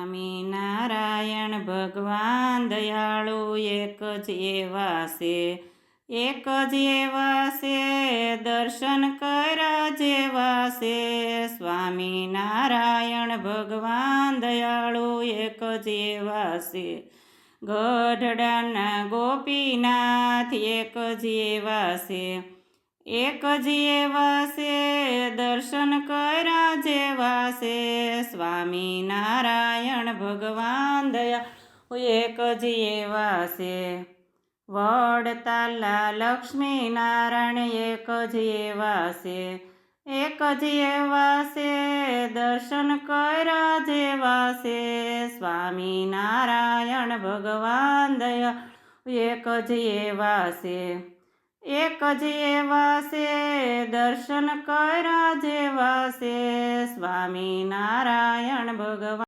સ્વામિનારાયણ ભગવાન દયાળુ એક જ એવા છે, એક જ એવા છે, દર્શન કર્યા જેવા છે. સ્વામિનારાયણ ભગવાન દયાળુ એક જ એવા છે, ગઢડાના ગોપીનાથ એક જ એવા છે, એક જ એવા છે, દર્શન કર્યા જેવા છે. સ્વામિનારાયણ ભગવાન દયાળુ એક જ એવા છે, વડતાલા લક્ષ્મીનારાયણ એક જ એવા છે, એક જ એવા છે, દર્શન કર્યા જેવા છે. સ્વામિનારાયણ ભગવાન દયાળુ એક જ એવા છે, એક જ એવા છે, દર્શન કર્યા જેવા છે. સ્વામિનારાયણ ભગવાન